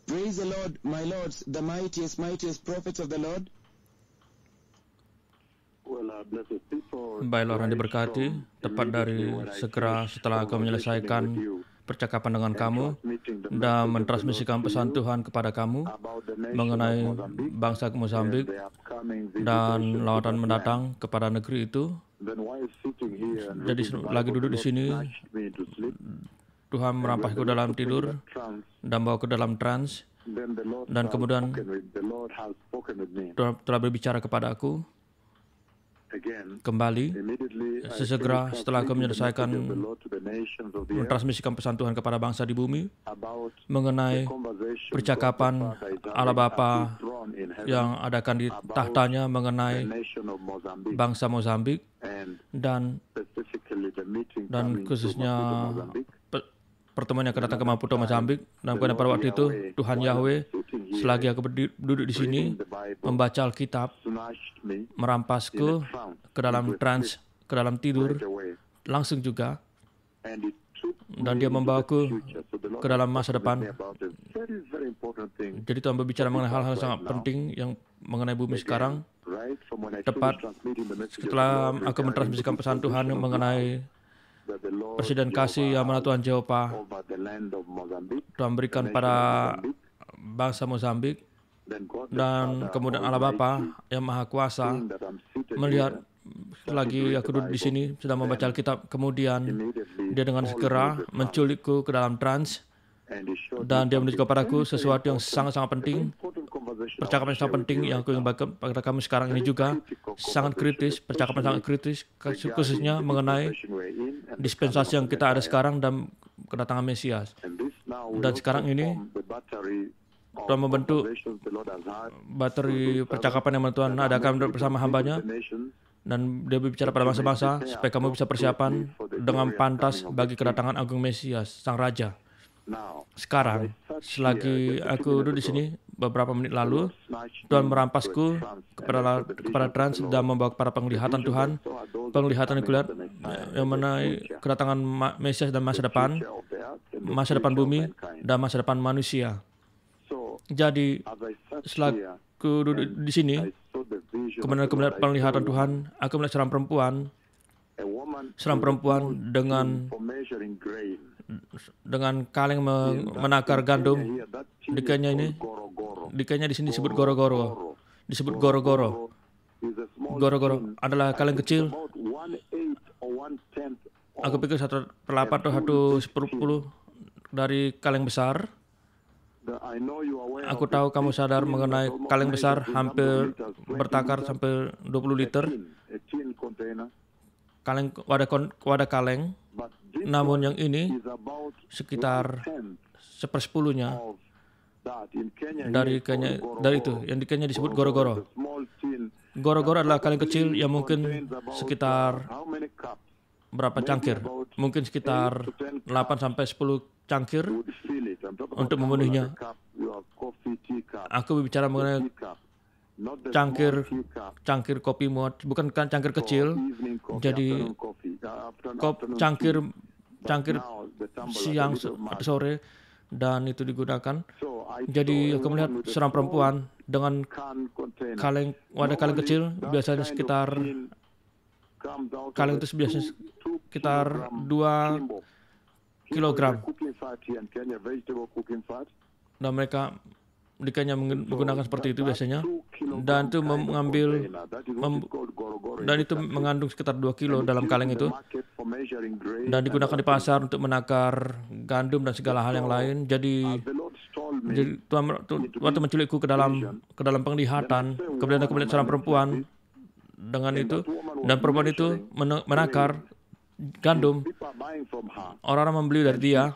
Praise the Lord, my lords, the mightiest prophets of the Lord. Baiklah orang diberkati, tepat dari segera setelah aku menyelesaikan percakapan dengan kamu dan mentransmisikan pesan Tuhan kepada kamu mengenai bangsa Mozambik dan lawatan mendatang kepada negeri itu. Jadi lagi duduk di sini, Tuhan merampasku dalam tidur dan bawa ke dalam trans, dan kemudian Tuhan telah berbicara kepada aku kembali sesegera setelah aku menyelesaikan mentransmisikan pesan Tuhan kepada bangsa di bumi mengenai percakapan Allah Bapa yang adakan di tahtanya mengenai bangsa Mozambik dan khususnya pertemuan yang akan datang ke Maputo, Mozambik. Dan pada waktu itu Tuhan Yahweh selagi aku duduk di sini membaca Alkitab merampasku ke dalam trans, ke dalam tidur langsung juga, dan dia membawaku ke dalam masa depan. Jadi Tuhan berbicara mengenai hal-hal sangat penting yang mengenai bumi sekarang. Tepat setelah aku mentransmisikan pesan Tuhan mengenai Presiden kasih yang mana Tuhan Jehovah Tuhan berikan pada bangsa Mozambik, dan kemudian Allah Bapa yang Maha Kuasa melihat lagi aku duduk di sini sedang membaca Alkitab, kemudian dia dengan segera menculikku ke dalam trans, dan dia menunjukkan kepadaku sesuatu yang sangat-sangat penting, percakapan yang sangat penting yang aku ingin bagi pada kamu sekarang ini juga sangat kritis, percakapan sangat kritis, khususnya mengenai dispensasi yang kita ada sekarang dan kedatangan Mesias. Dan sekarang ini Tuhan membentuk bateri percakapan yang Tuhan adakan bersama hambanya, dan dia berbicara pada bangsa-bangsa supaya kamu bisa persiapan dengan pantas bagi kedatangan Agung Mesias, Sang Raja. Sekarang, selagi aku duduk di sini beberapa menit lalu, Tuhan merampasku kepada trans dan membawa kepada penglihatan Tuhan, penglihatan yang kulihat yang mengenai kedatangan Mesias dan masa depan bumi dan masa depan manusia. Jadi, setelah aku duduk di sini, kemudian aku melihat penglihatan Tuhan, aku melihat seorang perempuan dengan kaleng menakar gandum. Dikanya di sini disebut goro-goro. Goro-goro adalah kaleng kecil. Aku pikir 1/8 atau 1/10 dari kaleng besar. Aku tahu kamu sadar mengenai kaleng besar hampir bertakar sampai 20 liter. Wadah kaleng. Namun yang ini sekitar 1/10-nya dari itu. Yang di Kenya disebut goro-goro. Goro-goro adalah kaleng kecil yang mungkin sekitar berapa cangkir? Mungkin sekitar 8 sampai 10 cangkir untuk memenuhinya. Aku berbicara mengenai cangkir kopi muat, bukan cangkir kecil. Jadi cangkir siang atau sore, dan itu digunakan. Jadi aku melihat seorang perempuan dengan wadah kaleng kecil, biasanya sekitar kaleng itu biasanya sekitar 2 kilogram. Dan mereka di Kenya menggunakan seperti itu biasanya, dan itu dan itu mengandung sekitar 2 kilo dalam kaleng itu, dan digunakan di pasar untuk menakar gandum dan segala hal yang lain. Jadi Tuhan menculikku ke dalam penglihatan. Kemudian aku melihat seorang perempuan dengan itu, dan perempuan itu menakar gandum. Orang-orang membeli dari dia,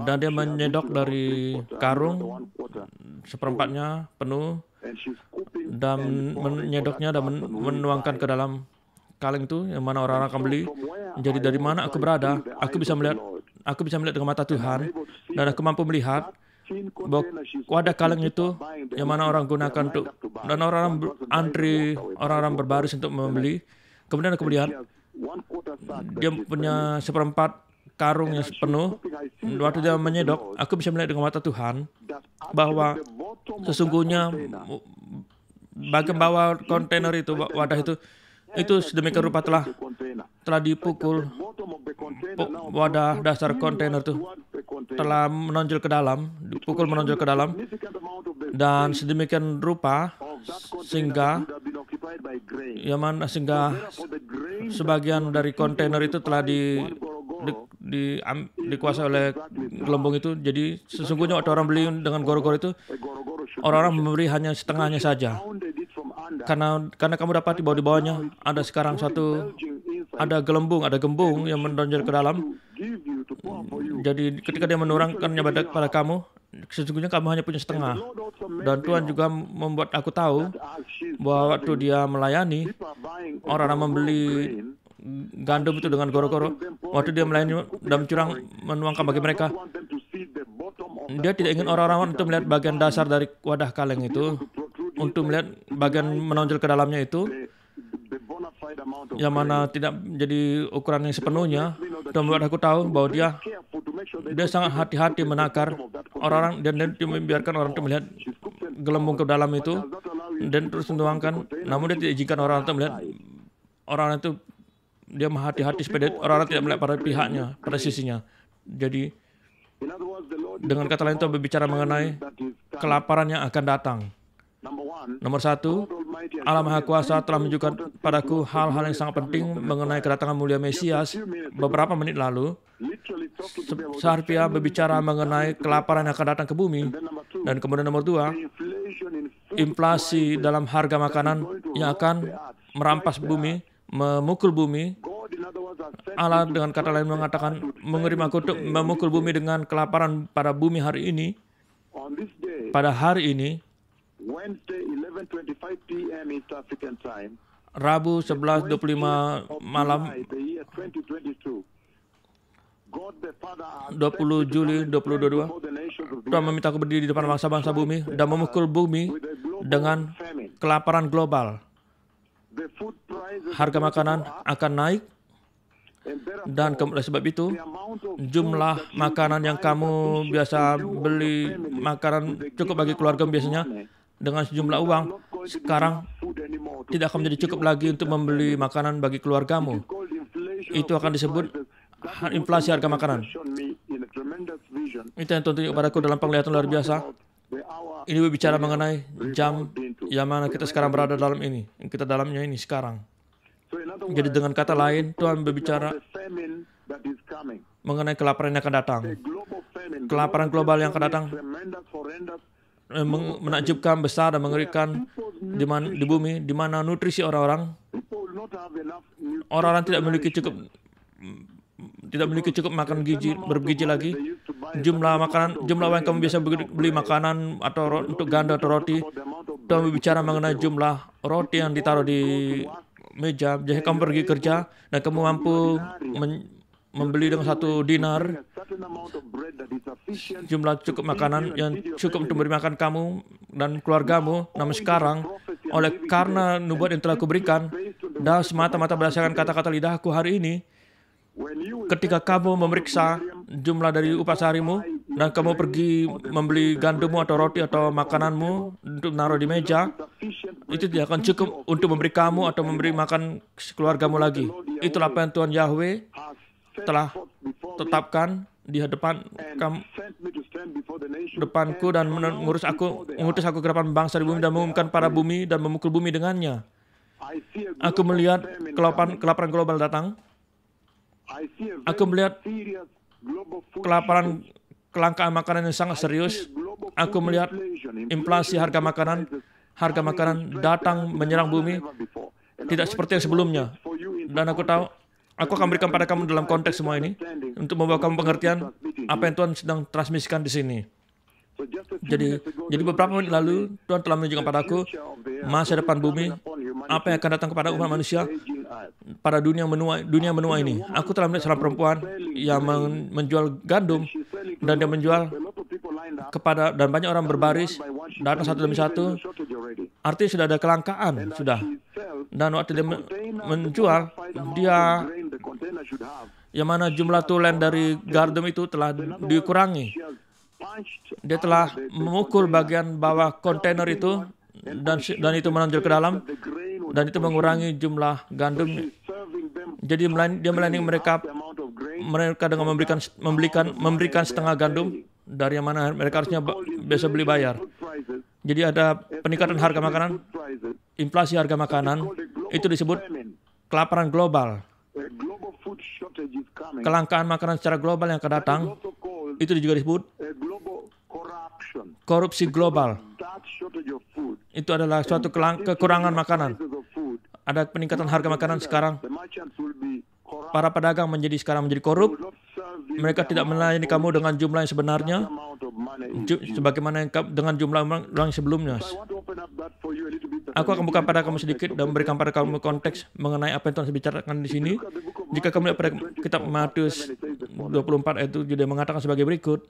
dan dia menyedok dari karung 1/4-nya penuh, dan menyedoknya dan menuangkan ke dalam kaleng itu yang mana orang-orang akan beli. Jadi dari mana aku berada, aku bisa melihat dengan mata Tuhan, dan aku mampu melihat bahwa wadah kaleng itu yang mana orang gunakan untuk, dan orang-orang antri, orang-orang berbaris untuk membeli. Kemudian aku melihat dia punya 1/4 karung yang penuh. Waktu dia menyedok, aku bisa melihat dengan mata Tuhan bahwa sesungguhnya bagian bawah kontainer itu, wadah itu sedemikian rupa telah dipukul. Wadah dasar kontainer itu telah menonjol ke dalam, dipukul menonjol ke dalam, dan sedemikian rupa sehingga sebagian dari kontainer itu telah dikuasai oleh gelembung itu. Jadi sesungguhnya waktu orang beli dengan goro-goro itu, orang-orang memberi hanya setengahnya saja. Karena kamu dapat di bawahnya ada sekarang ada gembung yang menonjol ke dalam. Jadi ketika dia menurunkannya pada kamu, sesungguhnya kamu hanya punya setengah. Dan Tuhan juga membuat aku tahu bahwa waktu dia melayani, orang-orang membeli gandum itu dengan goro-goro. Waktu dia melayani dan menuangkan bagi mereka, dia tidak ingin orang-orang untuk melihat bagian dasar dari wadah kaleng itu, untuk melihat bagian menonjol ke dalamnya itu, yang mana tidak menjadi ukuran yang sepenuhnya. Dan membuat aku tahu bahwa dia sangat hati-hati menakar orang-orang, dan dia membiarkan orang untuk melihat gelembung ke dalam itu dan terus menuangkan. Namun dia tidak izinkan orang untuk melihat orang itu. Dia hati-hati supaya orang-orang tidak melihat pada pihaknya, pada sisinya. Jadi dengan kata lain, Tuhan berbicara mengenai kelaparan yang akan datang. Nomor satu, Allah Maha Kuasa telah menunjukkan padaku hal-hal yang sangat penting mengenai kedatangan mulia Mesias beberapa menit lalu. Seharusnya berbicara mengenai kelaparan yang akan datang ke bumi. Dan kemudian nomor dua, inflasi dalam harga makanan yang akan merampas bumi, memukul bumi. Allah dengan kata lain mengatakan, mengirim aku untuk memukul bumi dengan kelaparan pada bumi hari ini. Pada hari ini, Rabu 11.25 malam 20 Juli 2022, Tuhan meminta aku berdiri di depan bangsa-bangsa bumi dan memukul bumi dengan kelaparan global. Harga makanan akan naik, dan oleh sebab itu jumlah makanan yang kamu biasa beli, makanan cukup bagi keluarga biasanya dengan sejumlah uang, sekarang tidak akan menjadi cukup lagi untuk membeli makanan bagi keluargamu. Itu akan disebut inflasi harga makanan. Itu yang Tuhan tunjuk padaku dalam penglihatan luar biasa. Ini berbicara mengenai jam yang mana kita sekarang berada dalam ini. Kita dalamnya ini sekarang. Jadi dengan kata lain, Tuhan berbicara mengenai kelaparan yang akan datang. Kelaparan global yang akan datang menakjubkan, besar dan mengerikan di bumi, di mana nutrisi orang-orang tidak memiliki cukup makan bergizi lagi. Jumlah uang yang kamu biasa beli makanan atau untuk ganda atau roti, Tuhan berbicara mengenai jumlah roti yang ditaruh di meja. Jadi kamu pergi kerja dan kamu mampu membeli dengan 1 dinar jumlah cukup makanan yang cukup untuk memberi makan kamu dan keluargamu. Namun sekarang, karena nubuat yang telah kuberikan dan semata-mata berdasarkan kata-kata lidahku hari ini, ketika kamu memeriksa jumlah dari upah seharimu dan kamu pergi membeli gandummu atau roti atau makananmu untuk menaruh di meja, itu tidak akan cukup untuk memberi kamu atau memberi makan keluargamu lagi. Itulah apa yang Tuhan Yahweh telah tetapkan di depanku dan mengutus aku ke depan bangsa di bumi dan mengumumkan pada bumi dan memukul bumi dengannya. Aku melihat kelaparan global datang. Aku melihat kelangkaan makanan yang sangat serius. Aku melihat inflasi harga makanan datang menyerang bumi tidak seperti yang sebelumnya. Dan aku tahu, aku akan berikan pada kamu dalam konteks semua ini untuk membawa kamu pengertian apa yang Tuhan sedang transmisikan di sini. Jadi beberapa menit lalu Tuhan telah menunjukkan padaku masa depan bumi, apa yang akan datang kepada umat manusia pada dunia menua ini. Aku telah melihat seorang perempuan yang menjual gandum dan dia menjual dan banyak orang berbaris datang satu demi satu. Artinya sudah ada kelangkaan sudah. Dan waktu dia menjual, yang mana jumlah tulen dari gandum itu telah dikurangi. Dia telah memukul bagian bawah kontainer itu dan itu menonjol ke dalam dan itu mengurangi jumlah gandum. Jadi dia melayani mereka dengan memberikan setengah gandum dari yang mana mereka harusnya biasa beli bayar. Jadi ada peningkatan harga makanan, inflasi harga makanan, itu disebut kelaparan global. Kelangkaan makanan secara global yang akan datang, itu juga disebut korupsi global. Itu adalah suatu kekurangan makanan. Ada peningkatan harga makanan sekarang. Para pedagang sekarang menjadi korup. Mereka tidak melayani kamu dengan jumlah yang sebenarnya, sebagaimana dengan jumlah uang sebelumnya. Aku akan buka pada kamu sedikit dan memberikan pada kamu konteks mengenai apa yang Tuhan bicarakan di sini. Jika kamu lihat pada kitab Matius 24 ayat 7, dia mengatakan sebagai berikut.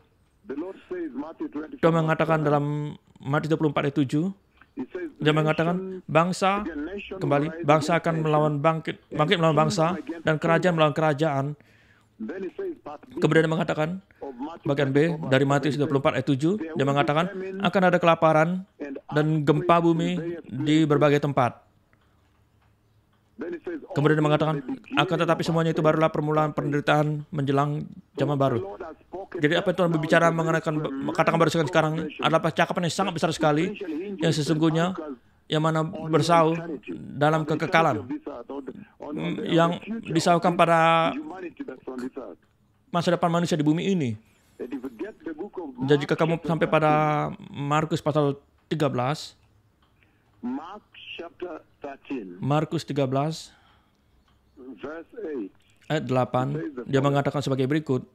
Tuhan mengatakan dalam Matius 24 ayat 7, dia mengatakan bangsa akan bangkit melawan bangsa dan kerajaan melawan kerajaan. Kemudian dia mengatakan bagian B dari Matius 24 ayat 7, dia mengatakan akan ada kelaparan dan gempa bumi di berbagai tempat. Kemudian dia mengatakan akan tetapi semuanya itu barulah permulaan penderitaan menjelang zaman baru. Jadi apa yang Tuhan berbicara mengenai katakan baru sekarang adalah percakapan yang sangat besar sekali yang sesungguhnya yang mana bersau dalam kekekalan yang disaukan pada masa depan manusia di bumi ini. Jadi jika kamu sampai pada Markus pasal 13, Markus 13 ayat 8, dia mengatakan sebagai berikut.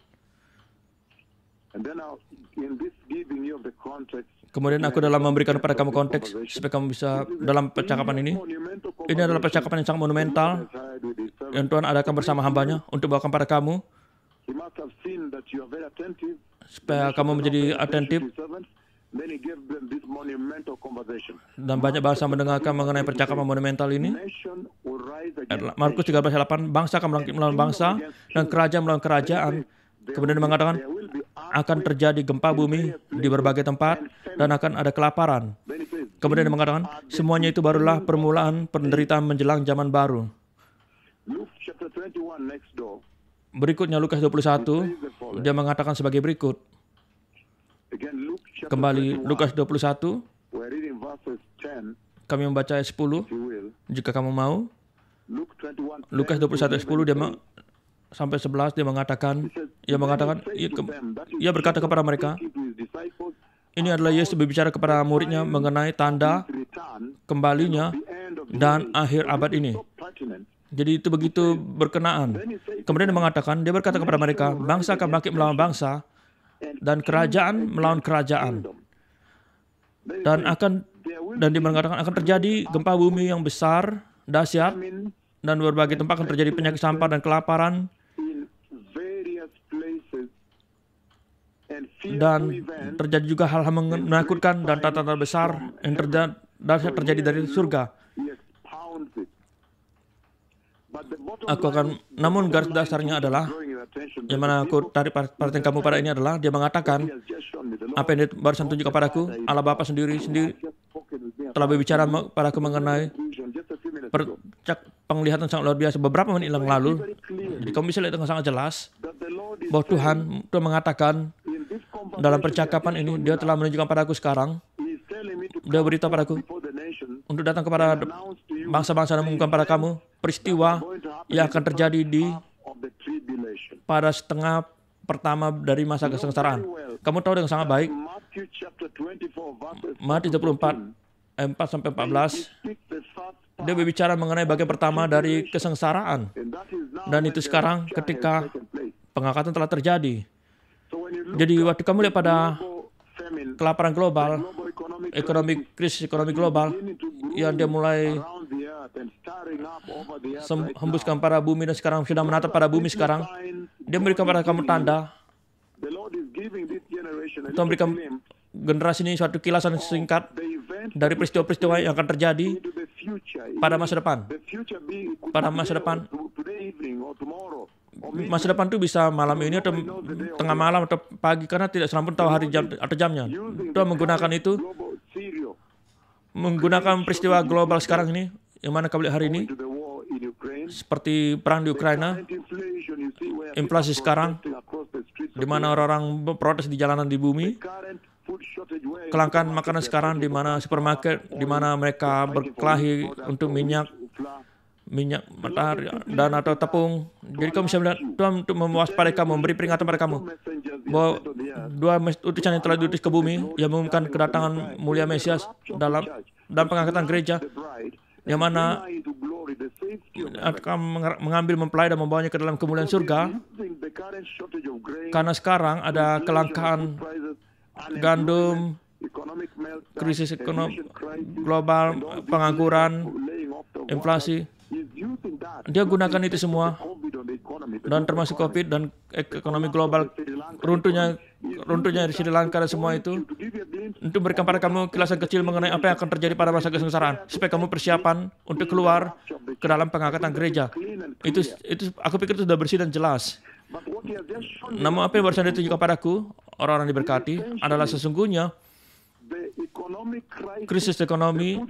Kemudian aku dalam memberikan kepada kamu konteks supaya kamu bisa dalam percakapan ini. Ini adalah percakapan yang sangat monumental yang Tuhan adakan bersama hambanya untuk bawakan pada kamu supaya kamu menjadi atentif dan banyak bahasa mendengarkan mengenai percakapan monumental ini. Markus 13:8, bangsa akan bangkit melawan bangsa dan kerajaan melawan kerajaan. Kemudian mengatakan akan terjadi gempa bumi di berbagai tempat dan akan ada kelaparan. Kemudian mengatakan semuanya itu barulah permulaan penderitaan menjelang zaman baru. Berikutnya Lukas 21, dia mengatakan sebagai berikut. Kembali Lukas 21, kami membaca ayat 10 jika kamu mau. Lukas 21 ayat 10 dia sampai 11 dia mengatakan ia berkata kepada mereka, ini adalah Yesus berbicara kepada muridnya mengenai tanda kembalinya dan akhir abad ini. Jadi itu begitu berkenaan. Kemudian dia mengatakan, dia berkata kepada mereka, bangsa akan bangkit melawan bangsa dan kerajaan melawan kerajaan. Dan dia mengatakan akan terjadi gempa bumi yang besar, dahsyat, dan berbagai tempat akan terjadi penyakit sampar dan kelaparan. Dan terjadi juga hal-hal menakutkan dan tanda-tanda besar yang terjadi dari surga. Namun garis dasarnya adalah, yang mana aku tarik perhatian kamu pada ini adalah, dia mengatakan, apa yang dia barusan tunjuk kepadaku, Allah Bapa sendiri telah berbicara padaku mengenai penglihatan sangat luar biasa beberapa menit yang lalu. Jadi kamu bisa lihat dengan sangat jelas bahwa Tuhan mengatakan dalam percakapan ini, dia telah menunjukkan padaku sekarang, dia beritahu padaku untuk datang kepada bangsa-bangsa dan mengumumkan pada kamu peristiwa yang akan terjadi pada setengah pertama dari masa kesengsaraan. Kamu tahu dengan sangat baik, Matius 24 ayat 4-14, dia berbicara mengenai bagian pertama dari kesengsaraan. Dan itu sekarang ketika pengangkatan telah terjadi. Jadi waktu kamu lihat pada kelaparan global, krisis ekonomi global, yang dia mulai hembuskan pada bumi dan sekarang sudah menatap pada bumi sekarang, dia memberikan pada kamu tanda. Tuhan memberikan generasi ini suatu kilasan singkat dari peristiwa-peristiwa yang akan terjadi pada masa depan. Pada masa depan, masa depan itu bisa malam ini atau tengah malam atau pagi, karena tidak seorang pun tahu hari jam atau jamnya. Tuhan menggunakan itu, menggunakan peristiwa global sekarang ini, yang mana kami lihat hari ini, seperti perang di Ukraina, inflasi sekarang, di mana orang-orang protes di jalanan di bumi, kelangkaan makanan sekarang, di mana supermarket, di mana mereka berkelahi untuk minyak matahari dan atau tepung. Jadi kamu bisa melihat Tuhan untuk mewaspadai kamu, memberi peringatan pada kamu bahwa dua utusan yang telah diutus ke bumi yang mengumumkan kedatangan mulia Mesias dalam pengangkatan gereja, yang mana akan mengambil mempelai dan membawanya ke dalam kemuliaan surga. Karena sekarang ada kelangkaan gandum, krisis ekonomi global, pengangguran, inflasi. Dia gunakan itu semua, dan termasuk COVID dan ekonomi global, runtuhnya di Sri Lanka dan semua itu, untuk berikan pada kamu kilasan kecil mengenai apa yang akan terjadi pada masa kesengsaraan, supaya kamu persiapan untuk keluar ke dalam pengangkatan gereja. Itu aku pikir itu sudah bersih dan jelas. Namun apa yang barusan ditunjukkan padaku, orang-orang diberkati, adalah sesungguhnya krisis ekonomi,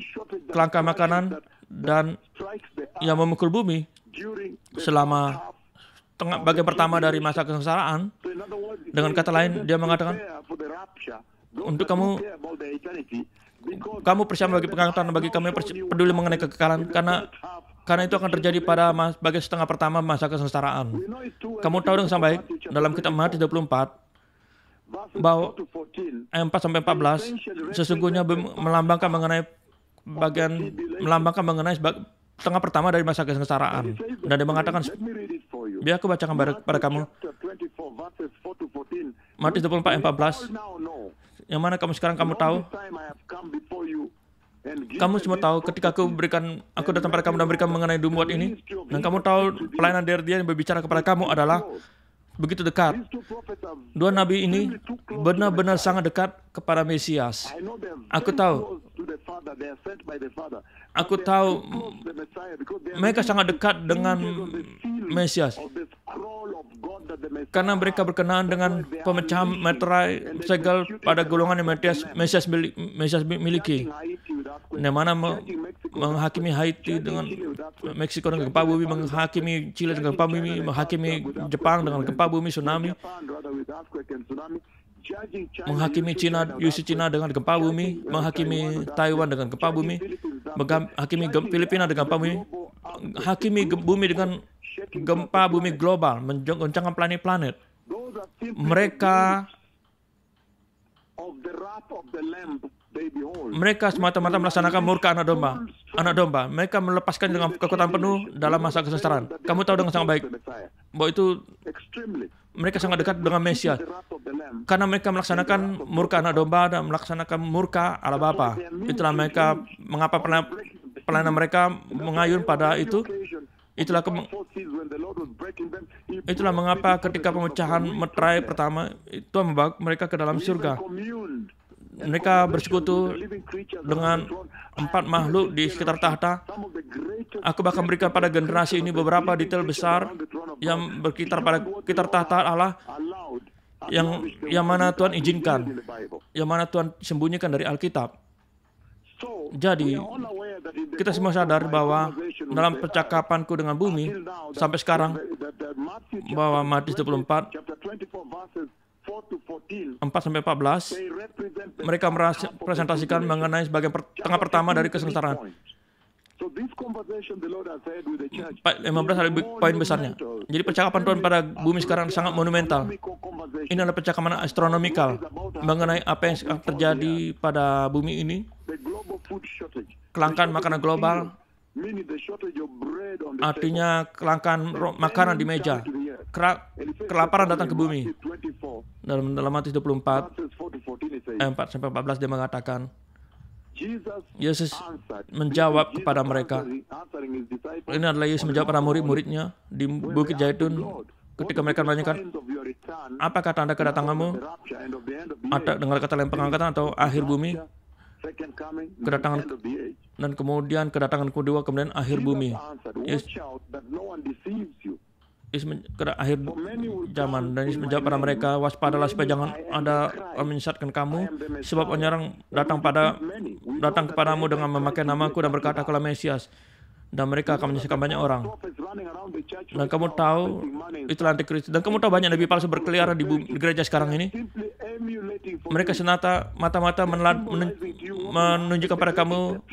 kelangkaan makanan, dan yang memukul bumi selama bagian pertama dari masa kesengsaraan. Dengan kata lain, dia mengatakan, untuk kamu persiapan bagi pengangkatan, bagi kamu yang peduli mengenai kekekalan, karena itu akan terjadi pada bagian setengah pertama masa kesengsaraan. Kamu tahu dengan sangat baik dalam kitab Matius 24 bahwa ayat 4-14 sesungguhnya melambangkan mengenai setengah pertama dari masa kesengsaraan. Dan dia mengatakan, biar aku bacakan pada kamu Matius 24 ayat 14, yang mana sekarang kamu tahu, kamu semua tahu ketika aku datang pada kamu dan berikan mengenai dumbuat ini, dan kamu tahu pelayanan dari dia yang berbicara kepada kamu adalah begitu dekat. Dua nabi ini benar-benar sangat dekat kepada Mesias. Aku tahu mereka sangat dekat dengan Mesias, karena mereka berkenaan dengan pemecahan meterai segel pada golongan yang Mesias miliki, yang mana menghakimi Haiti dengan Meksiko dengan gempa bumi, menghakimi Chile dengan gempa bumi, menghakimi Jepang dengan gempa bumi, tsunami, menghakimi China dengan gempa bumi, menghakimi Taiwan dengan gempa bumi, menghakimi Filipina dengan gempa bumi, hakimi bumi dengan gempa bumi global, menggoncangkan planet-planet. Mereka semata-mata melaksanakan murka anak domba. Mereka melepaskan dengan kekuatan penuh dalam masa kesengsaraan. Kamu tahu dengan sangat baik bahwa itu mereka sangat dekat dengan Mesias, karena mereka melaksanakan murka anak domba dan melaksanakan murka Allah Bapa. Itulah mereka mengapa pelayanan mereka mengayun pada itu. Itulah mengapa ketika pemecahan meterai pertama itu membawa mereka ke dalam surga. Mereka bersekutu dengan 4 makhluk di sekitar tahta. Aku bahkan berikan pada generasi ini beberapa detail besar yang berkitar pada sekitar tahta Allah, yang mana Tuhan izinkan, yang mana Tuhan sembunyikan dari Alkitab. Jadi, kita semua sadar bahwa dalam percakapanku dengan bumi sampai sekarang, bahwa Matius 24 4-14, mereka presentasikan mengenai sebagai tengah pertama dari kesengsaraan. 15 ada poin besarnya. Jadi percakapan Tuhan pada bumi sekarang sangat monumental. Ini adalah percakapan astronomikal mengenai apa yang akan terjadi pada bumi ini. Kelangkaan makanan global, artinya kelangkaan makanan di meja. Kelaparan datang ke bumi. Dalam Matius 24 ayat 4-14 dia mengatakan, Yesus menjawab kepada mereka. Ini adalah Yesus menjawab para murid-muridnya di Bukit Zaitun ketika mereka menanyakan, apa kata Anda kedatanganmu? Atau dengan kata lain pengangkatan atau akhir bumi? Kedatangan, dan kemudian kedatangan kedua, kemudian akhir bumi. ke akhir zaman. Dan Yesus menjawab pada mereka, waspadalah supaya jangan ada menyesatkan kamu, sebab orang datang kepadamu dengan memakai namaku dan berkata, akulah Mesias, dan mereka akan menyesatkan banyak orang. Dan kamu tahu itulah antikristus. Dan kamu tahu banyak nabi palsu berkeliaran di gereja sekarang ini. Mereka senata mata-mata menunjukkan pada kamu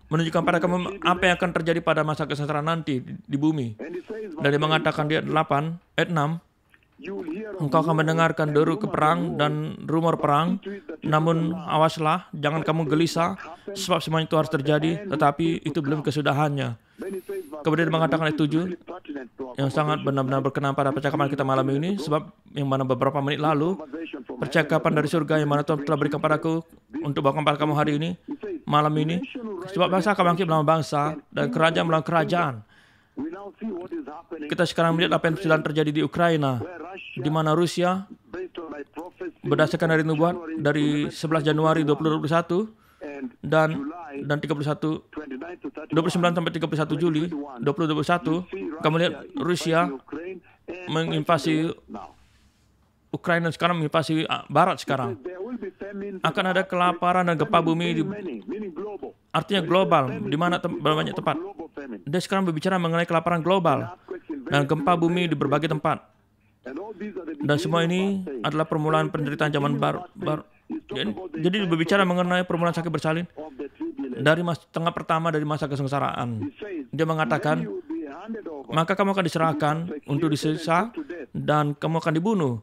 menunjukkan pada kamu apa yang akan terjadi pada masa kesengsaraan nanti di bumi. Dan dia mengatakan di ayat 8, ayat 6, engkau akan mendengarkan deru ke perang dan rumor perang, namun awaslah, jangan kamu gelisah, sebab semuanya itu harus terjadi, tetapi itu belum kesudahannya. Kemudian dia mengatakan ayat 7, yang sangat benar-benar berkenan pada percakapan kita malam ini, sebab yang mana beberapa menit lalu, percakapan dari surga yang mana Tuhan telah berikan padaku untuk bawakan pada kamu hari ini, malam ini, sebab bangsa akan bangkit melawan bangsa, dan kerajaan melawan kerajaan. Kita sekarang melihat apa yang sedang terjadi di Ukraina, di mana Rusia, berdasarkan dari nubuat, dari 11 Januari 2021 dan 29 sampai 31 Juli 2021, kamu lihat Rusia menginvasi Ukraina sekarang, menginvasi Barat sekarang. Akan ada kelaparan dan gempa bumi, artinya global, di mana banyak tempat. Dia sekarang berbicara mengenai kelaparan global dan gempa bumi di berbagai tempat. Dan semua ini adalah permulaan penderitaan zaman baru. Jadi berbicara mengenai permulaan sakit bersalin dari tengah pertama dari masa kesengsaraan. Dia mengatakan, maka kamu akan diserahkan untuk disiksa dan kamu akan dibunuh.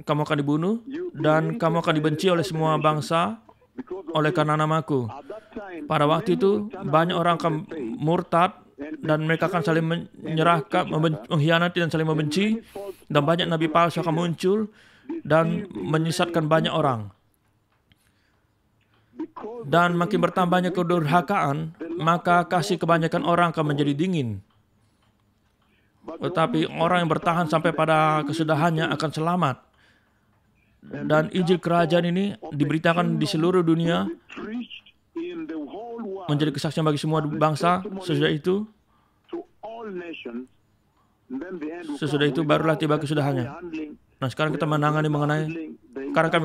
Kamu akan dibunuh dan kamu akan dibenci oleh semua bangsa oleh karena namaku. Pada waktu itu banyak orang akan murtad dan mereka akan saling menyerahkan, mengkhianati dan saling membenci, dan banyak nabi palsu akan muncul dan menyesatkan banyak orang. Dan makin bertambahnya kedurhakaan, maka kasih kebanyakan orang akan menjadi dingin. Tetapi orang yang bertahan sampai pada kesudahannya akan selamat. Dan Injil Kerajaan ini diberitakan di seluruh dunia, menjadi kesaksian bagi semua bangsa. Sesudah itu barulah tiba kesudahannya. Nah, sekarang kita kami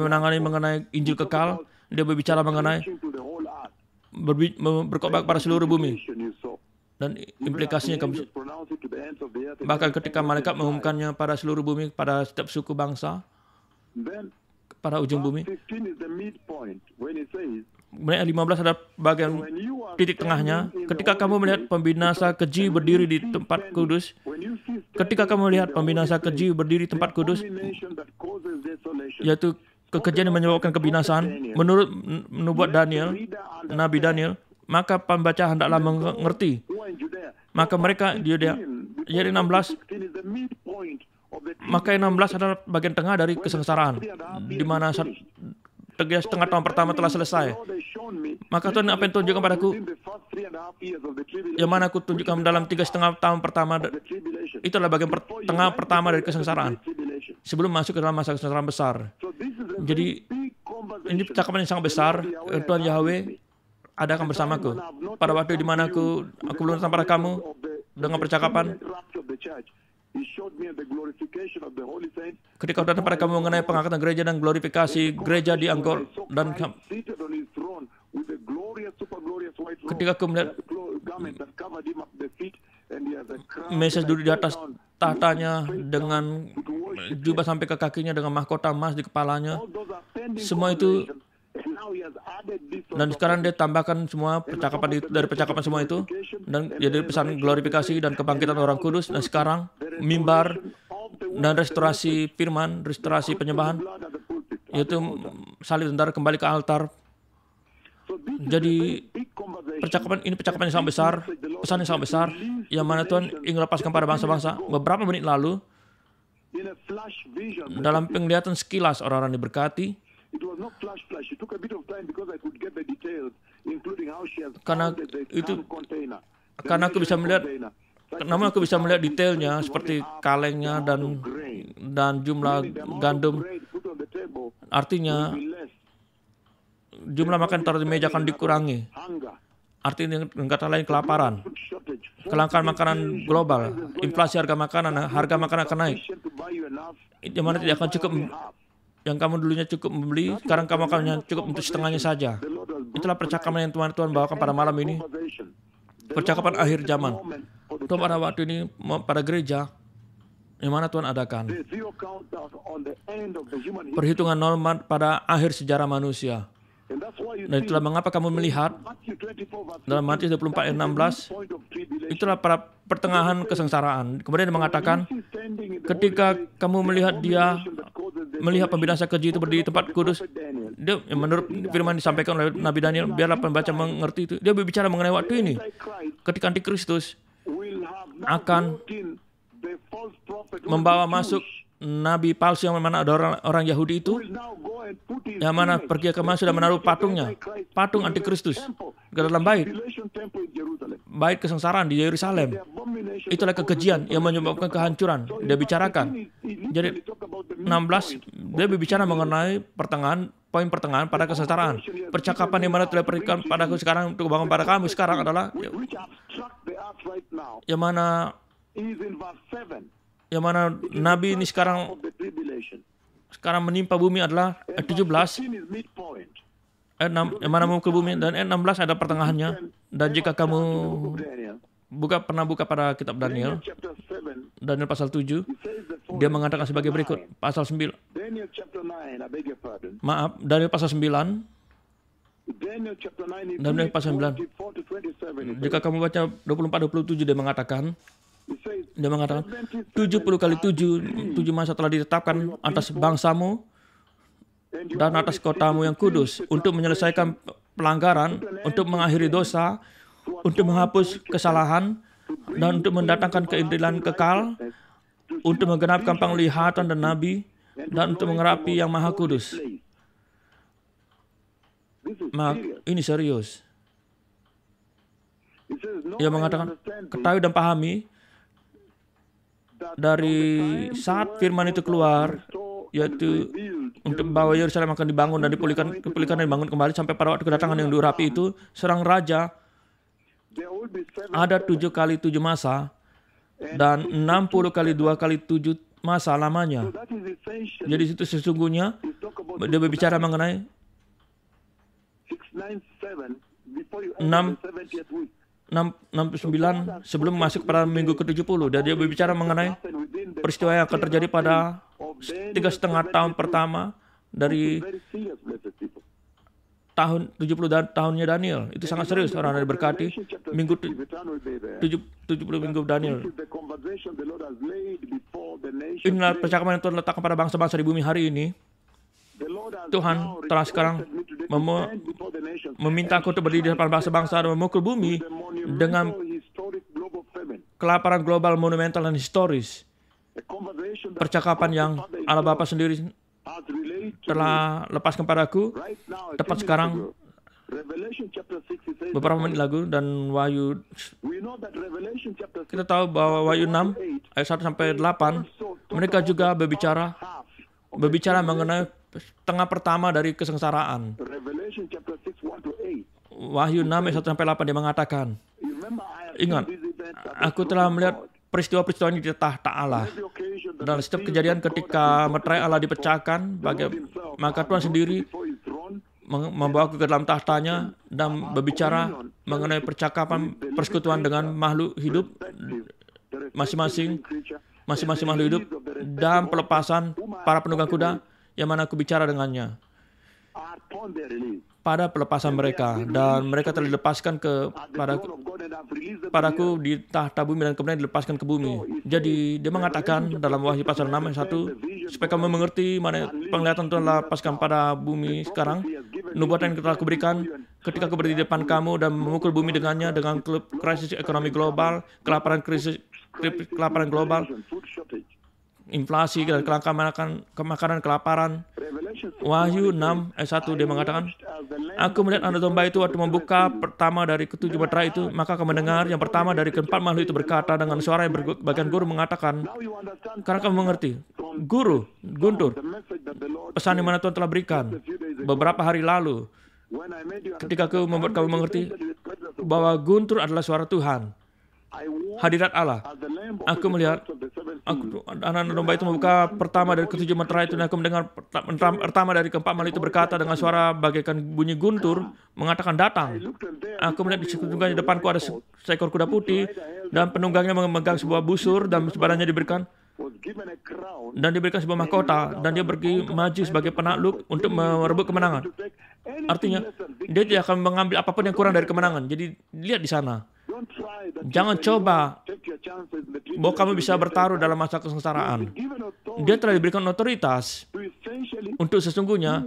menangani mengenai Injil kekal. Dia berbicara mengenai berkhotbah pada seluruh bumi. Dan implikasinya, bahkan ketika malaikat mengumumkannya pada seluruh bumi, pada setiap suku bangsa, pada ujung bumi. Kemudian 15 ada bagian titik tengahnya. Ketika kamu melihat pembinasa keji berdiri di tempat kudus, tempat kudus, yaitu kekejian yang menyebabkan kebinasaan, menurut nubuat Daniel, Nabi Daniel, maka pembaca hendaklah mengerti. Maka mereka di Yudea, jadi 16, maka 16 adalah bagian tengah dari kesengsaraan, di mana setengah tahun pertama telah selesai. Maka Tuhan, apa yang tunjukkan padaku, yang mana aku tunjukkan dalam 3,5 tahun pertama, itu adalah bagian tengah pertama dari kesengsaraan, sebelum masuk ke dalam masa kesengsaraan besar. Jadi ini percakapan yang sangat besar. Tuhan Yahweh adakan bersamaku pada waktu di mana aku belum datang pada kamu dengan percakapan. Ketika datang pada kamu mengenai pengangkatan gereja dan glorifikasi gereja di Angkor, dan ketika aku melihat Mesias duduk di atas tahtanya dengan jubah sampai ke kakinya, dengan mahkota emas di kepalanya, semua itu. Dan sekarang dia tambahkan semua percakapan dari percakapan semua itu, dan jadi pesan glorifikasi dan kebangkitan orang kudus. Dan sekarang mimbar dan restorasi firman, restorasi penyembahan, yaitu salib tentara kembali ke altar. Jadi percakapan yang sangat besar, pesan yang sangat besar, yang mana Tuhan ingin lepaskan pada bangsa-bangsa. Beberapa menit lalu, dalam penglihatan sekilas orang-orang diberkati. Karena aku bisa melihat detailnya, seperti kalengnya dan jumlah gandum. Artinya jumlah makan taruh di meja akan dikurangi. Artinya dengan kata lain kelaparan, kelangkaan makanan global, inflasi harga makanan akan naik. Yang mana tidak akan cukup, yang kamu dulunya cukup membeli, sekarang kamu akan cukup untuk setengahnya saja. Itulah percakapan yang Tuhan bawakan pada malam ini. Percakapan akhir zaman. Tuhan pada waktu ini, pada gereja, yang mana Tuhan adakan perhitungan nol pada akhir sejarah manusia. Dan itulah mengapa kamu melihat dalam Matius 24 ayat 16, itulah pada pertengahan kesengsaraan. Kemudian dia mengatakan, ketika kamu melihat dia melihat pembinasa keji itu berdiri di tempat kudus, dia menurut firman disampaikan oleh Nabi Daniel, biarlah pembaca mengerti itu. Dia berbicara mengenai waktu ini, ketika Antikristus akan membawa masuk nabi palsu yang mana ada orang Yahudi itu, yang mana pergi ke masuk dan menaruh patungnya, patung Antikristus ke dalam bait kesengsaraan di Yerusalem. Itulah kekejian yang menyebabkan kehancuran. Dia bicarakan. Jadi 16 dia berbicara mengenai poin pertengahan pada kesengsaraan. Percakapan yang mana telah berikan padaku sekarang untuk bangun pada kamu sekarang adalah yang mana nabi ini sekarang menimpa bumi adalah ayat 17, ayat 6, yang mana mau ke bumi, dan ayat 16 ada pertengahannya. Dan jika kamu pernah buka pada kitab Daniel pasal 7, dia mengatakan sebagai berikut, pasal 9. Daniel pasal 9. Daniel pasal 9. Jika kamu baca 24-27, dia mengatakan 70 kali 7 masa telah ditetapkan atas bangsamu dan atas kotamu yang kudus untuk menyelesaikan pelanggaran, untuk mengakhiri dosa, untuk menghapus kesalahan, dan untuk mendatangkan keindilan kekal, untuk menggenapkan penglihatan dan nabi, dan untuk mengurapi yang maha kudus. Ini serius. Ia mengatakan, ketahui dan pahami, dari saat firman itu keluar, yaitu untuk bahwa Yerusalem akan dibangun dan dipulihkan dan dibangun kembali sampai pada waktu kedatangan yang diurapi itu, seorang raja ada 7 kali 7 masa dan 60 kali 2 kali 7 masa lamanya. Jadi itu sesungguhnya dia berbicara mengenai 69 sebelum masuk pada minggu ke-70. Dan dia berbicara mengenai peristiwa yang akan terjadi pada 3,5 tahun pertama dari tahun 70 tahunnya Daniel. Itu sangat serius, orang yang berkati. Minggu 70 minggu Daniel. Inilah percakapan yang Tuhan letakkan pada bangsa-bangsa di bumi hari ini. Tuhan telah sekarang meminta aku untuk berdiri di depan bangsa-bangsa dan memukul bumi dengan kelaparan global monumental dan historis. Percakapan yang Allah Bapa sendiri telah lepaskan padaku tepat sekarang, beberapa menit lalu, dan Wahyu, kita tahu bahwa Wahyu 6 ayat 1 sampai 8 mereka juga berbicara mengenai tengah pertama dari kesengsaraan. Wahyu 6 ayat 1 sampai 8 dia mengatakan, ingat, aku telah melihat peristiwa-peristiwa ini di tahta Allah. Dalam setiap kejadian ketika meterai Allah dipecahkan, maka Tuhan sendiri membawa ke dalam tahtanya dan berbicara mengenai percakapan persekutuan dengan makhluk hidup masing-masing makhluk hidup dan pelepasan para penunggang kuda yang mana aku bicara dengannya pada pelepasan mereka, dan mereka telah dilepaskan padaku di tahta bumi dan kemudian dilepaskan ke bumi. Jadi dia mengatakan dalam Wahyu pasal 6 ayat 1, supaya kamu mengerti mana penglihatan Tuhan lepaskan pada bumi sekarang, nubuatan yang telah kuberikan ketika aku berdiri di depan kamu dan memukul bumi dengannya, dengan krisis ekonomi global, kelaparan global, inflasi dan kelangkaan makanan, kelaparan. Wahyu 6 ayat 1 dia mengatakan, aku melihat anak domba itu waktu membuka pertama dari ketujuh meterai itu, maka aku mendengar yang pertama dari keempat makhluk itu berkata dengan suara yang berbagian guru mengatakan, karena kamu mengerti, guru, Guntur, pesan yang mana Tuhan telah berikan beberapa hari lalu, ketika aku membuat kamu mengerti bahwa guntur adalah suara Tuhan, hadirat Allah. Aku melihat, anak domba itu membuka pertama dari ketujuh meterai itu, dan aku mendengar pertama dari keempat malaikat itu berkata dengan suara bagaikan bunyi guntur, mengatakan, datang. Aku melihat di depanku ada seekor kuda putih, dan penunggangnya memegang sebuah busur, dan sebadannya diberikan sebuah mahkota, dan dia pergi maju sebagai penakluk untuk merebut kemenangan. Artinya, dia tidak akan mengambil apapun yang kurang dari kemenangan. Jadi, lihat di sana. Jangan coba bahwa kamu bisa bertaruh dalam masa kesengsaraan. Dia telah diberikan otoritas untuk sesungguhnya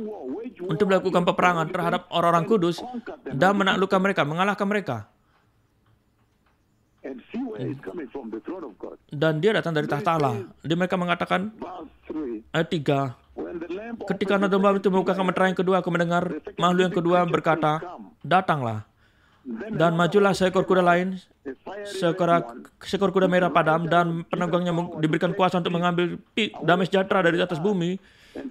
untuk melakukan peperangan terhadap orang-orang kudus dan menaklukkan mereka, mengalahkan mereka. Dan dia datang dari tahta Allah. Dia mereka mengatakan, ayat 3, ketika anak domba itu membukakan meterai yang kedua, aku mendengar makhluk yang kedua berkata, datanglah. Dan majulah seekor kuda lain, seekor kuda merah padam, dan penunggangnya diberikan kuasa untuk mengambil damai sejahtera dari atas bumi,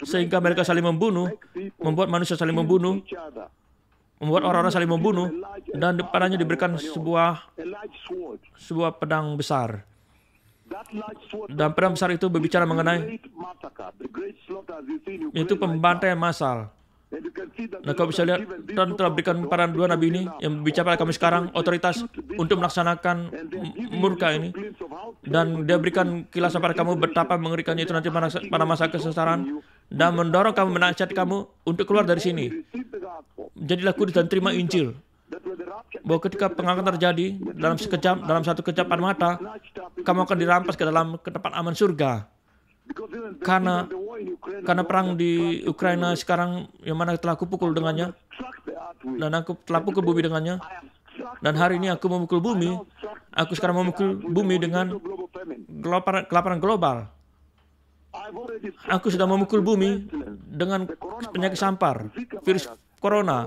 sehingga mereka saling membunuh, membuat manusia saling membunuh, membuat orang-orang saling membunuh, dan padanya diberikan sebuah pedang besar. Dan pedang besar itu berbicara mengenai itu pembantaian massal. Nah, kau bisa lihat, Tuhan telah berikan kepada dua nabi ini yang bicara pada kami sekarang otoritas untuk melaksanakan murka ini, dan dia berikan kilasan pada kamu betapa mengerikannya itu nanti pada masa kesengsaraan, dan mendorong kamu, menasihat kamu untuk keluar dari sini. Jadilah kudus dan terima Injil. Bahwa ketika pengangkatan terjadi dalam satu kejapan mata, kamu akan dirampas ke tempat aman surga. Karena perang di Ukraina sekarang, yang mana telah aku pukul dengannya, dan aku telah pukul bumi dengannya, dan hari ini aku memukul bumi. Aku sekarang memukul bumi dengan kelaparan global. Aku sudah memukul bumi dengan penyakit sampar, virus corona,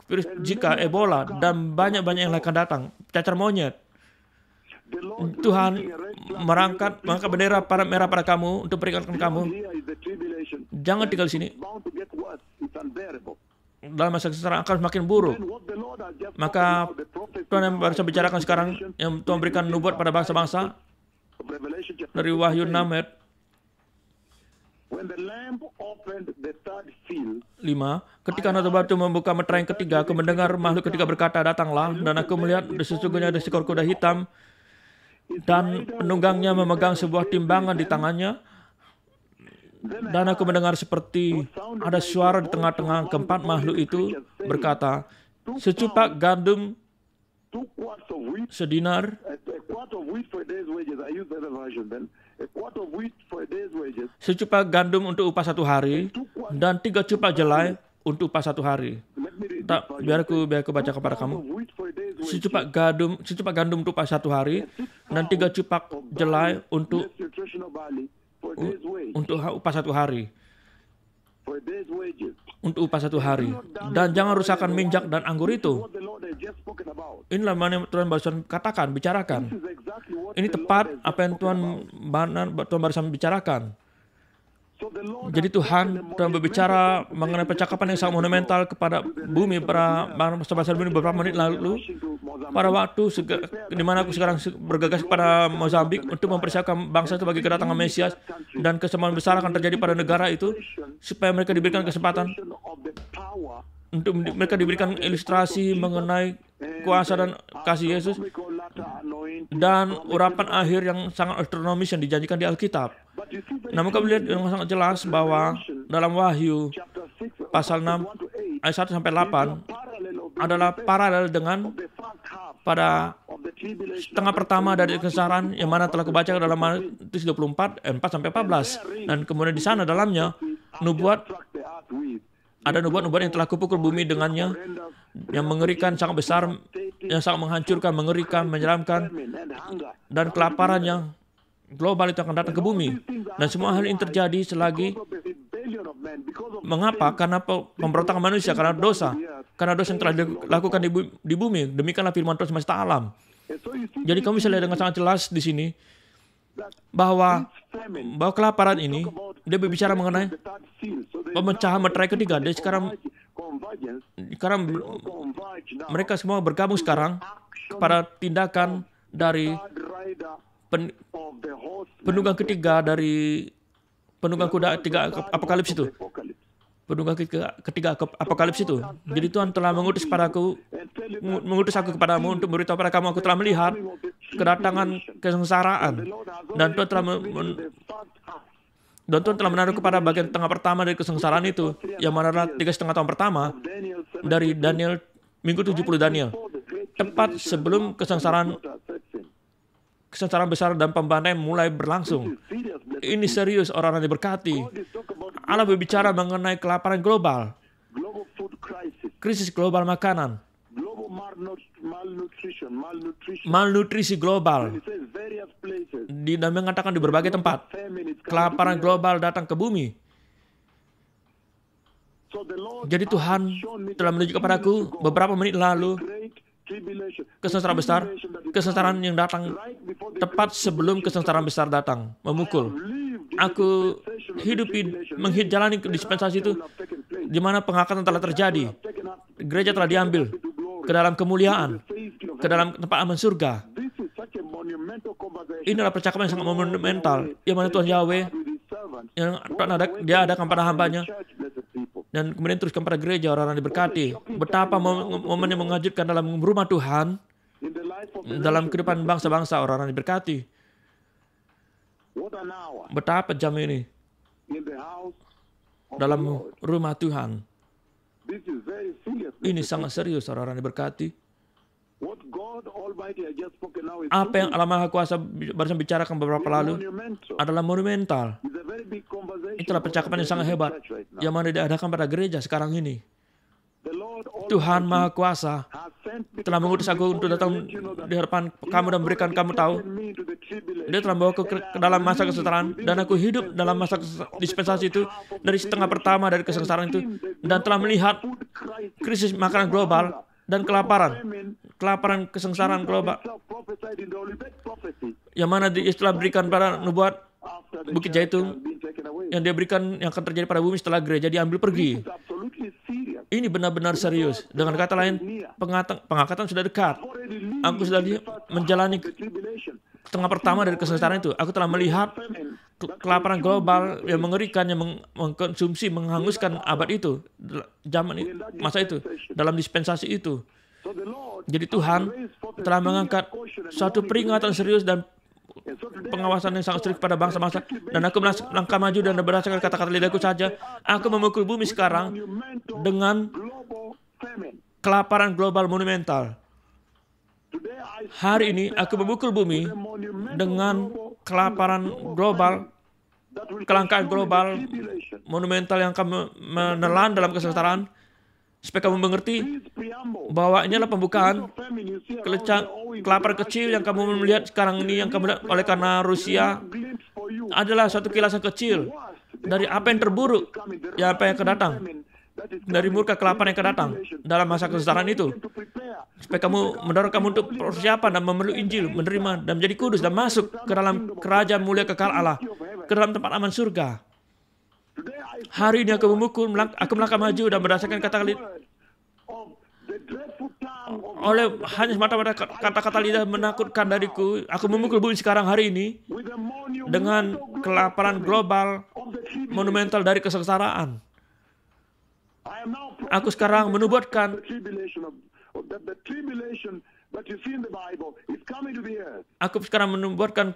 virus Zika, Ebola, dan banyak-banyak yang akan datang, cacar monyet. Tuhan mengangkat bendera merah pada kamu untuk peringatkan kamu. Jangan tinggal di sini. Dalam masa kesengsaraan akan semakin buruk. Maka Tuhan yang baru saya bicarakan sekarang, yang Tuhan berikan nubuat pada bangsa-bangsa dari Wahyu 6 ayat 5, ketika anak domba itu membuka meterai yang ketiga, aku mendengar makhluk ketiga berkata, datanglah, dan aku melihat sesungguhnya ada seekor kuda hitam, dan penunggangnya memegang sebuah timbangan di tangannya, dan aku mendengar seperti ada suara di tengah-tengah keempat makhluk itu berkata, secupak gandum sedinar, secupak gandum untuk upah 1 hari, dan 3 cupak jelai untuk upah 1 hari. Biar aku baca kepada kamu. Secupak gandum untuk upah 1 hari, dan 3 cupak jelai untuk upah 1 hari. Untuk upah 1 hari. Dan jangan rusakkan minyak dan anggur itu. Inilah mana yang Tuhan barusan katakan, bicarakan. Ini tepat apa yang Tuhan barusan bicarakan. Jadi Tuhan berbicara mengenai percakapan yang sangat monumental kepada bumi para bangsa-bangsa bumi beberapa menit lalu, pada waktu di mana aku sekarang bergegas kepada Mozambik untuk mempersiapkan bangsa itu bagi kedatangan Mesias, dan kesemuan besar akan terjadi pada negara itu supaya mereka diberikan kesempatan untuk mereka diberikan ilustrasi mengenai kuasa dan kasih Yesus dan urapan akhir yang sangat astronomis yang dijanjikan di Alkitab. Namun kami lihat dengan sangat jelas bahwa dalam Wahyu pasal 6 ayat 1 sampai 8 adalah paralel dengan pada setengah pertama dari kesengsaraan yang mana telah kubaca dalam Matius 24 4 sampai 14, dan kemudian di sana dalamnya ada nubuat yang telah kupukul bumi dengannya, yang mengerikan, sangat besar, yang sangat menghancurkan, mengerikan, menyeramkan, dan kelaparan yang global itu akan datang ke bumi. Dan semua hal ini terjadi selagi mengapa? Karena pemberontakan manusia, karena dosa yang telah dilakukan di bumi. Demikianlah firman Tuhan semesta alam. Jadi kamu bisa lihat dengan sangat jelas di sini bahwa kelaparan ini, dia berbicara mengenai pemecahan meterai ketiga. Dia sekarang mereka semua bergabung sekarang kepada tindakan dari penunggang ketiga dari penunggang kuda ketiga Apokalips itu. Penunggang ketiga Apokalips itu. Jadi Tuhan telah mengutus aku kepadamu untuk memberitahu pada kamu, aku telah melihat kedatangan kesengsaraan. Dan Tuhan telah menaruh kepada bagian tengah pertama dari kesengsaraan itu, yang mana adalah 3,5 tahun pertama dari Daniel, minggu 70 Daniel. Tepat sebelum kesengsaraan besar dan pembantaian mulai berlangsung. Ini serius orang yang diberkati. Allah berbicara mengenai kelaparan global, krisis global makanan, malnutrisi global, dan mengatakan di berbagai tempat, kelaparan global datang ke bumi. Jadi Tuhan telah menunjukkan kepadaku beberapa menit lalu kesengsaraan besar, kesengsaraan yang datang tepat sebelum kesengsaraan besar datang, memukul. Aku menjalani dispensasi itu di mana pengangkatan telah terjadi. Gereja telah diambil ke dalam kemuliaan, ke dalam tempat aman surga. Inilah percakapan yang sangat monumental, yang mana Tuhan Yahweh yang dia adakan pada hambanya, dan kemudian teruskan pada gereja orang-orang diberkati. Betapa momen yang mengejutkan dalam rumah Tuhan, dalam kehidupan bangsa-bangsa orang-orang diberkati. Betapa jam ini dalam rumah Tuhan. Ini sangat serius orang-orang diberkati. Apa yang Allah Maha Kuasa barusan bicarakan beberapa lalu adalah monumental. Itulah percakapan yang sangat hebat yang mana diadakan pada gereja sekarang ini. Tuhan Maha Kuasa telah mengutus aku untuk datang di hadapan kamu dan memberikan kamu tahu. Dia telah membawa ke dalam masa kesengsaraan, dan aku hidup dalam masa dispensasi itu dari setengah pertama dari kesengsaraan itu, dan telah melihat krisis makanan global dan kelaparan kesengsaraan global, yang mana telah berikan pada nubuat Bukit Zaitun, yang dia berikan yang akan terjadi pada bumi setelah gereja diambil pergi. Ini benar-benar serius. Dengan kata lain, pengangkatan sudah dekat. Aku sudah menjalani setengah pertama dari kesengsaraan itu. Aku telah melihat kelaparan global yang mengerikan, yang mengkonsumsi, menghanguskan abad itu, masa itu, dalam dispensasi itu. Jadi Tuhan telah mengangkat suatu peringatan serius dan pengawasan yang sangat serius pada bangsa-bangsa. Dan aku melangkah maju dan berdasarkan kata-kata lidahku saja, aku memukul bumi sekarang dengan kelaparan global monumental. Hari ini aku memukul bumi dengan kelaparan global, kelangkaan global monumental yang akan menelan dalam kesengsaraan, supaya kamu mengerti bahwa ini adalah pembukaan kelaparan kecil yang kamu melihat sekarang ini, yang kamu lihat oleh karena Rusia, adalah suatu kilasan kecil dari apa yang terburuk, ya apa yang akan datang, dari murka kelaparan yang akan datang dalam masa kesengsaraan itu, supaya kamu mendorong kamu untuk persiapan dan memeluk Injil, menerima dan menjadi kudus dan masuk ke dalam kerajaan mulia kekal Allah, ke dalam tempat aman surga. Hari ini aku melangkah maju dan berdasarkan kata-kata oleh hanya semata-mata kata-kata lidah menakutkan dariku, aku memukul bumi sekarang hari ini dengan kelaparan global monumental dari kesengsaraan. Aku sekarang menubuatkan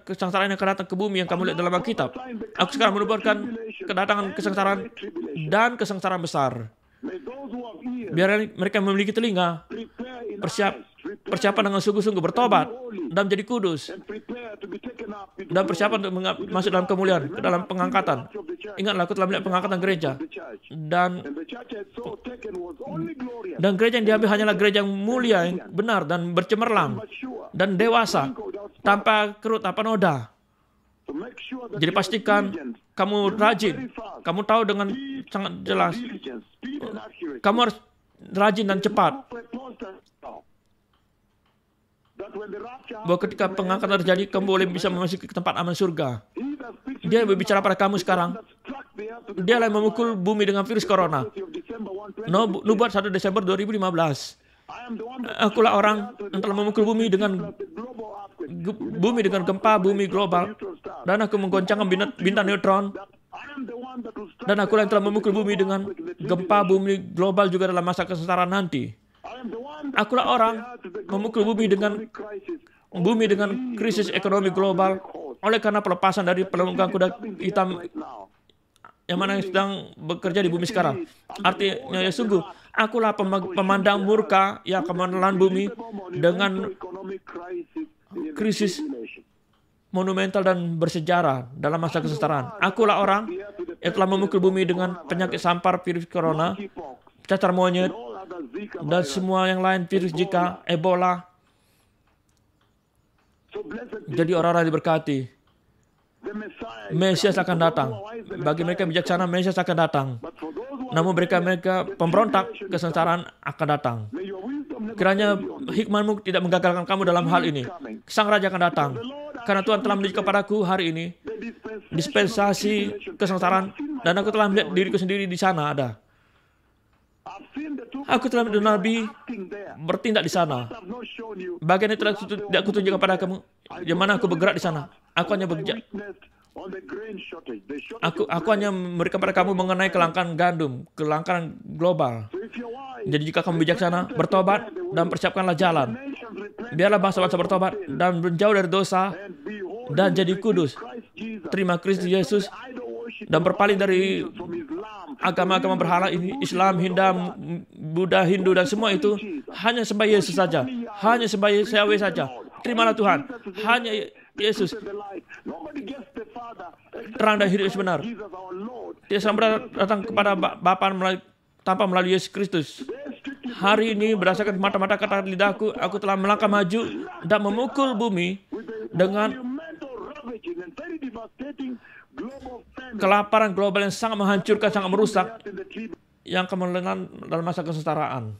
kesengsaraan yang akan datang ke bumi yang kamu lihat dalam Alkitab. Aku sekarang menubuatkan kedatangan kesengsaraan dan kesengsaraan besar. Biar mereka memiliki telinga, persiapan dengan sungguh-sungguh bertobat dan menjadi kudus, dan persiapan untuk masuk dalam kemuliaan, ke dalam pengangkatan. Ingatlah, aku telah melihat pengangkatan gereja, dan gereja yang diambil hanyalah gereja yang mulia, yang benar dan bercemerlang dan dewasa, tanpa kerut, tanpa noda. Jadi pastikan kamu rajin, kamu tahu dengan sangat jelas, kamu harus rajin dan cepat, bahwa ketika pengangkatan terjadi, kamu boleh bisa memasuki ke tempat aman surga. Dia berbicara pada kamu sekarang. Dia yang memukul bumi dengan virus corona. Nubuat 1 Desember 2015. Akulah orang yang telah memukul bumi dengan gempa bumi global, dan aku menggoncangkan bintang neutron, dan akulah yang telah memukul bumi dengan gempa bumi global juga dalam masa kesengsaraan nanti. Akulah orang memukul bumi dengan krisis ekonomi global oleh karena pelepasan dari pelengkap kuda hitam yang mana yang sedang bekerja di bumi sekarang. Artinya ya sungguh, akulah pemandang murka yang akan menelan bumi dengan krisis monumental dan bersejarah dalam masa kesengsaraan. Akulah orang yang telah memukul bumi dengan penyakit sampar virus corona, cacar monyet, dan semua yang lain virus Zika, Ebola. Jadi orang-orang diberkati. Mesias akan datang. Bagi mereka bijaksana, Mesias akan datang. Namun mereka pemberontak, kesengsaraan akan datang. Kiranya hikmatmu tidak menggagalkan kamu dalam hal ini. Sang Raja akan datang. Karena Tuhan telah menunjukkan kepadaku hari ini dispensasi kesengsaraan, dan aku telah melihat diriku sendiri di sana ada. Aku telah melihat Nabi bertindak di sana. Bagian itu tidak aku tunjukkan kepada kamu. Di mana aku bergerak di sana. Aku hanya memberikan kepada kamu mengenai kelangkaan gandum, kelangkaan global. Jadi jika kamu bijaksana, bertobat dan persiapkanlah jalan. Biarlah bangsa-bangsa bertobat dan menjauh dari dosa dan jadi kudus. Terima Kristus Yesus dan berpaling dari agama-agama berhala ini, Islam, Buddha, Hindu, dan semua itu. Hanya sembah Yesus saja. Hanya sembah Yahweh saja. Terimalah Tuhan. Hanya Yesus. Terang dan hidup yang benar. Dia selalu datang kepada Bapa tanpa melalui Yesus Kristus. Hari ini berdasarkan mata-mata kata lidahku, aku telah melangkah maju dan memukul bumi dengan kelaparan global yang sangat menghancurkan, sangat merusak, yang akan menelan dalam masa kesengsaraan.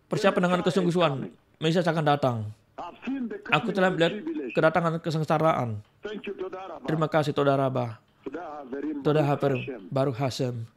Persiapan dengan kesungguhan, Mesias akan datang. Aku telah melihat kedatangan kesengsaraan. Terima kasih Toda Rabah, Toda Haper, Baruch Hashem.